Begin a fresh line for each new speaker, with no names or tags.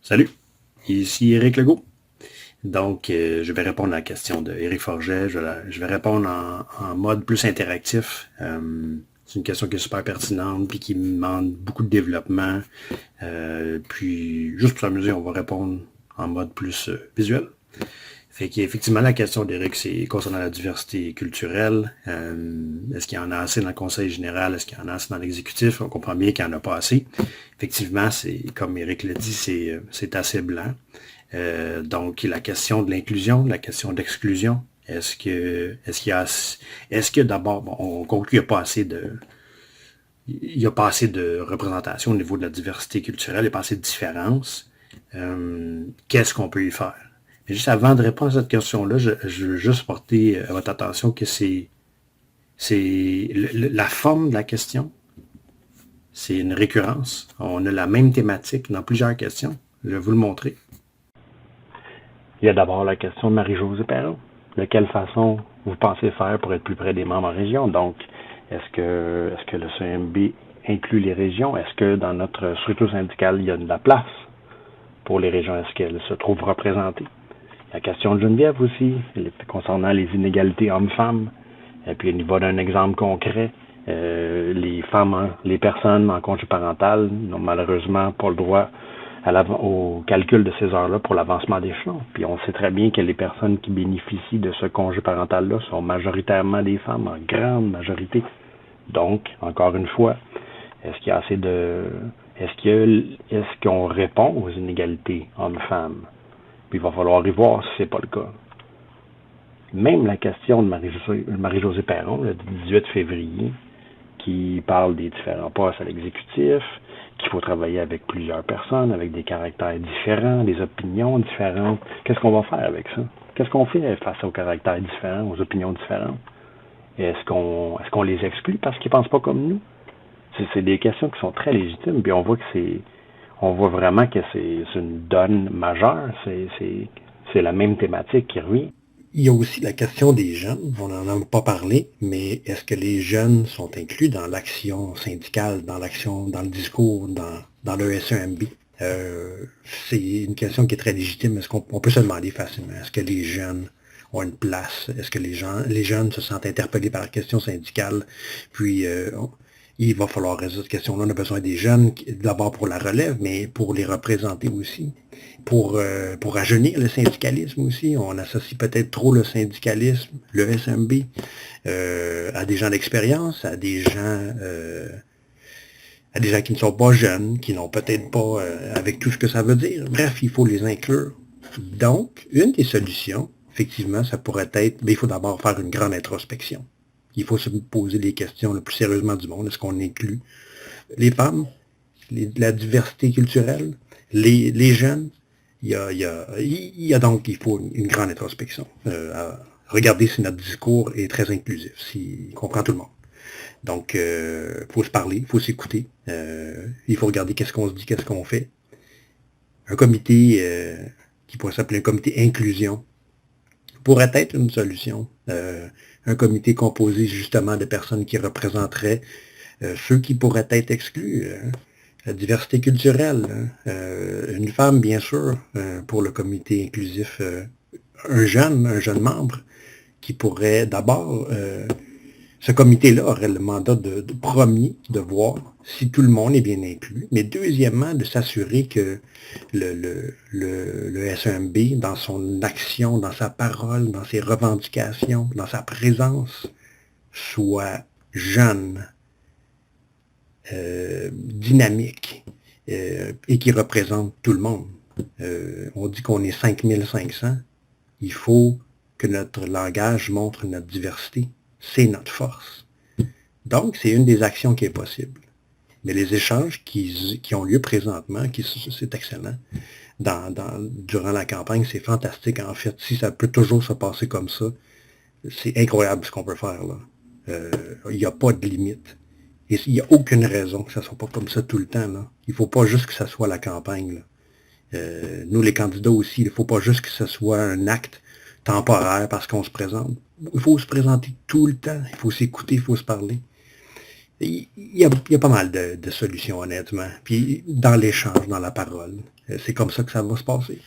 Salut, ici Éric Legault. Donc, je vais répondre à la question de Éric Forget. Je vais répondre en mode plus interactif. C'est une question qui est super pertinente puis qui me demande beaucoup de développement. Puis, juste pour s'amuser, on va répondre en mode plus visuel. Fait qu'effectivement, la question d'Éric, c'est concernant la diversité culturelle. Est-ce qu'il y en a assez dans le conseil général? Est-ce qu'il y en a assez dans l'exécutif? On comprend bien qu'il n'y en a pas assez. Effectivement, c'est comme Éric l'a dit, c'est assez blanc. Donc, la question de l'inclusion, la question d'exclusion, est-ce que d'abord, bon, on conclut qu'il n'y a pas assez il y a pas assez de représentation au niveau de la diversité culturelle, il n'y a pas assez de différence. Qu'est-ce qu'on peut y faire? Mais juste avant de répondre à cette question-là, je veux juste porter à votre attention que la forme de la question, c'est une récurrence. On a la même thématique dans plusieurs questions. Je vais vous le montrer.
Il y a d'abord la question de Marie-Josée Perron. De quelle façon vous pensez faire pour être plus près des membres en région? Donc, est-ce que le CMB inclut les régions? Est-ce que dans notre structure syndicale, il y a de la place pour les régions? Est-ce qu'elles se trouvent représentées? La question de Geneviève aussi, concernant les inégalités hommes-femmes. Et puis, au niveau d'un exemple concret, les personnes en congé parental n'ont malheureusement pas le droit au calcul de ces heures-là pour l'avancement d'échelon. Puis on sait très bien que les personnes qui bénéficient de ce congé parental-là sont majoritairement des femmes, en grande majorité. Donc, encore une fois, est-ce qu'il y a assez de... Est-ce qu'on répond aux inégalités hommes-femmes? Puis il va falloir y voir si c'est pas le cas. Même la question de Marie-Josée Perron, le 18 février, qui parle des différents postes à l'exécutif, qu'il faut travailler avec plusieurs personnes, avec des caractères différents, des opinions différentes. Qu'est-ce qu'on va faire avec ça? Qu'est-ce qu'on fait face aux caractères différents, aux opinions différentes? Est-ce qu'on les exclut parce qu'ils pensent pas comme nous? C'est des questions qui sont très légitimes, puis on voit vraiment que c'est une donne majeure. C'est la même thématique qui revient.
Il y a aussi la question des jeunes. On n'en a pas parlé, mais est-ce que les jeunes sont inclus dans l'action syndicale, dans le discours, dans le SEMB? C'est une question qui est très légitime. Est-ce qu'on peut se demander facilement, est-ce que les jeunes ont une place? Est-ce que les jeunes se sentent interpellés par la question syndicale? Puis, il va falloir résoudre cette question-là. On a besoin des jeunes, d'abord pour la relève, mais pour les représenter aussi. Pour rajeunir le syndicalisme aussi. On associe peut-être trop le syndicalisme, le SMB, à des gens d'expérience, à des gens qui ne sont pas jeunes, qui n'ont peut-être pas, avec tout ce que ça veut dire. Bref, il faut les inclure. Donc, une des solutions, effectivement, ça pourrait être, mais il faut d'abord faire une grande introspection. Il faut se poser les questions le plus sérieusement du monde. Est-ce qu'on inclut les femmes, la diversité culturelle, les jeunes? Il faut une grande introspection. Regarder si notre discours est très inclusif, s'il comprend tout le monde. Donc, faut se parler, il faut s'écouter. Il faut regarder qu'est-ce qu'on se dit, qu'est-ce qu'on fait. Un comité qui pourrait s'appeler un comité inclusion pourrait être une solution. Un comité composé justement de personnes qui représenteraient ceux qui pourraient être exclus. La diversité culturelle. Une femme, bien sûr, pour le comité inclusif. Un jeune membre qui pourrait d'abord... ce comité-là aurait le mandat de premier de voir si tout le monde est bien inclus, mais deuxièmement, de s'assurer que le SEMB, dans son action, dans sa parole, dans ses revendications, dans sa présence, soit jeune, dynamique et qui représente tout le monde. On dit qu'on est 5500. Il faut que notre langage montre notre diversité. C'est notre force. Donc, c'est une des actions qui est possible. Mais les échanges qui ont lieu présentement, c'est excellent. Durant la campagne, c'est fantastique. En fait, si ça peut toujours se passer comme ça, c'est incroyable ce qu'on peut faire là. Il n'y a pas de limite. Et il n'y a aucune raison que ça soit pas comme ça tout le temps. Là. Il ne faut pas juste que ça soit la campagne. Là. Nous, les candidats aussi, il ne faut pas juste que ce soit un acte temporaire parce qu'on se présente. Il faut se présenter tout le temps. Il faut s'écouter, il faut se parler. Il y a pas mal de solutions, honnêtement. Puis dans l'échange, dans la parole, c'est comme ça que ça va se passer.